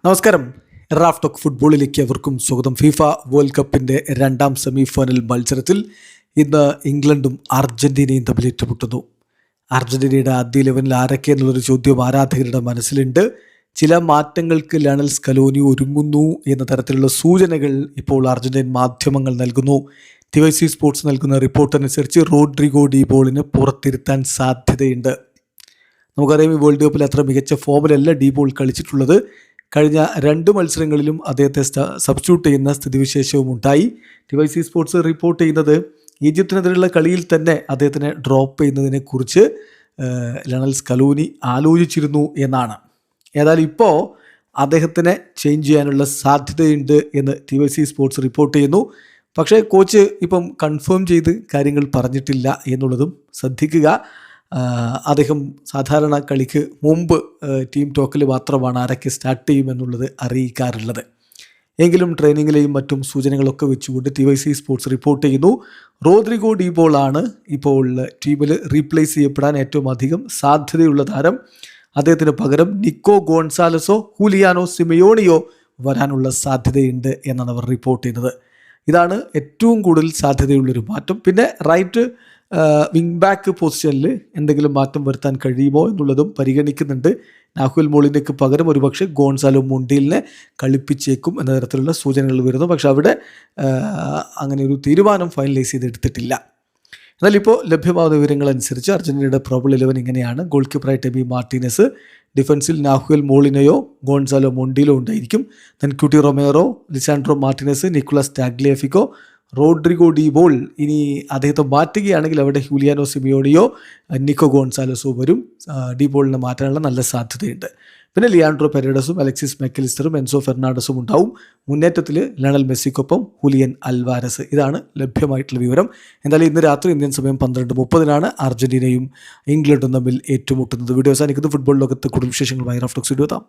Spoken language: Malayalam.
നമസ്കാരം. റാഫ് ടോക്ക് ഫുട്ബോളിലേക്ക് അവർക്കും സ്വാഗതം. ഫിഫ വേൾഡ് കപ്പിൻ്റെ രണ്ടാം സെമി ഫൈനൽ മത്സരത്തിൽ ഇന്ന് ഇംഗ്ലണ്ടും അർജൻറ്റീനയും തമ്മിൽ ഏറ്റുമുട്ടുന്നു. അർജൻറ്റീനയുടെ ആദ്യ 11 ആരൊക്കെ എന്നുള്ളൊരു ചോദ്യം ആരാധകരുടെ മനസ്സിലുണ്ട്. ചില മാറ്റങ്ങൾക്ക് ലയണൽ സ്കലോനി ഒരുങ്ങുന്നു എന്ന തരത്തിലുള്ള സൂചനകൾ ഇപ്പോൾ അർജൻറ്റീൻ മാധ്യമങ്ങൾ നൽകുന്നു. TYC സ്പോർട്സ് നൽകുന്ന റിപ്പോർട്ടനുസരിച്ച് റോഡ്രിഗോ ഡി ബോളിന് പുറത്തിരുത്താൻ സാധ്യതയുണ്ട്. നമുക്കറിയാം, ഈ വേൾഡ് കപ്പിൽ അത്ര മികച്ച ഫോമിലല്ല ഡി ബോൾ കളിച്ചിട്ടുള്ളത്. കഴിഞ്ഞ 2 മത്സരങ്ങളിലും അദ്ദേഹത്തെ സബ്സ്റ്റിറ്റ്യൂട്ട് ചെയ്യുന്ന സ്ഥിതിവിശേഷവും ഉണ്ടായി. TYC സ്പോർട്സ് റിപ്പോർട്ട് ചെയ്യുന്നത് ഈജിപ്തിനെതിരെയുള്ള കളിയിൽ തന്നെ അദ്ദേഹത്തിനെ ഡ്രോപ്പ് ചെയ്യുന്നതിനെക്കുറിച്ച് ലയണൽ സ്കലോനി ആലോചിച്ചിരുന്നു എന്നാണ്. ഏതായാലും ഇപ്പോൾ അദ്ദേഹത്തിനെ ചേഞ്ച് ചെയ്യാനുള്ള സാധ്യതയുണ്ട് എന്ന് TYC സ്പോർട്സ് റിപ്പോർട്ട് ചെയ്യുന്നു. പക്ഷേ കോച്ച് ഇപ്പം കൺഫേം ചെയ്ത് കാര്യങ്ങൾ പറഞ്ഞിട്ടില്ല എന്നുള്ളതും ശ്രദ്ധിക്കുക. അദ്ദേഹം സാധാരണ കളിക്ക് മുമ്പ് ടീം ടോക്കിൽ മാത്രമാണ് ആരൊക്കെ സ്റ്റാർട്ട് ചെയ്യുമെന്നുള്ളത് അറിയിക്കാറുള്ളത്. എങ്കിലും ട്രെയിനിങ്ങിലെയും മറ്റും സൂചനകളൊക്കെ വെച്ചുകൊണ്ട് TYC സ്പോർട്സ് റിപ്പോർട്ട് ചെയ്യുന്നു, റോഡ്രിഗോ ഡി ബോളാണ് ഇപ്പോൾ ടീമിൽ റീപ്ലേസ് ചെയ്യപ്പെടാൻ ഏറ്റവും അധികം സാധ്യതയുള്ള താരം. അദ്ദേഹത്തിന് പകരം നിക്കോ ഗോൺസാലസോ ഹൂലിയാനോ സിമയോണിയോ വരാനുള്ള സാധ്യതയുണ്ട് എന്നാണ് അവർ റിപ്പോർട്ട് ചെയ്യുന്നത്. ഇതാണ് ഏറ്റവും കൂടുതൽ സാധ്യതയുള്ളൊരു മാറ്റം. പിന്നെ റൈറ്റ് വിങ് ബാക്ക് പൊസിഷനിൽ എന്തെങ്കിലും മാറ്റം വരുത്താൻ കഴിയുമോ എന്നുള്ളതും പരിഗണിക്കുന്നുണ്ട്. നാഹുൽ മോളിനയ്ക്ക് പകരം ഒരുപക്ഷെ ഗോൺസാലോ മൊണ്ടീലിനെ കളിപ്പിച്ചേക്കും എന്ന തരത്തിലുള്ള സൂചനകൾ വരുന്നു. പക്ഷെ അവിടെ അങ്ങനെ ഒരു തീരുമാനം ഫൈനലൈസ് ചെയ്തെടുത്തിട്ടില്ല. എന്നാൽ ഇപ്പോൾ ലഭ്യമാകുന്ന വിവരങ്ങളനുസരിച്ച് അർജൻറ്റീനയുടെ പ്രോബബിൾ 11 ഇങ്ങനെയാണ്. ഗോൾ കീപ്പറായിട്ട് എമി മാർട്ടിനസ്, ഡിഫൻസിൽ നാഹുൽ മോളിനയോ ഗോൺസാലോ മൊണ്ടീലോ ഉണ്ടായിരിക്കും. Then Cuti Romero, Lisandro Martinez, Nicolas Tagliafico, Rodrigo De Paul. ഇനി അദ്ദേഹത്തെ മാറ്റുകയാണെങ്കിൽ അവിടെ ഹൂലിയാനോ സിമിയോണിയോ, നിക്കോ ഗോൺസാലസോ വരും. ഡി ബോളിനെ മാറ്റാനുള്ള നല്ല സാധ്യതയുണ്ട്. പിന്നെ ലിയാൻഡ്രോ പെരേഡസും അലക്സിസ് മെക്കലിസ്റ്ററും എൻസോ ഫെർണാണ്ടസും ഉണ്ടാവും. മുന്നേറ്റത്തിൽ ലയണൽ മെസ്സിക്കൊപ്പം ഹുലിയൻ അൽവാരസ്. ഇതാണ് ലഭ്യമായിട്ടുള്ള വിവരം. എന്തായാലും ഇന്ന് രാത്രി ഇന്ത്യൻ സമയം 12:30 അർജൻറ്റീനയും ഇംഗ്ലണ്ടും തമ്മിൽ ഏറ്റുമുട്ടുന്നത്. വീഡിയോ അവസാനിക്കുന്നത്. ഫുട്ബോൾ ലോകത്ത് കൂടുതൽ വിശേഷങ്ങളുമായി റാഫ് ടോക്സ് വീഡിയോ എത്താം.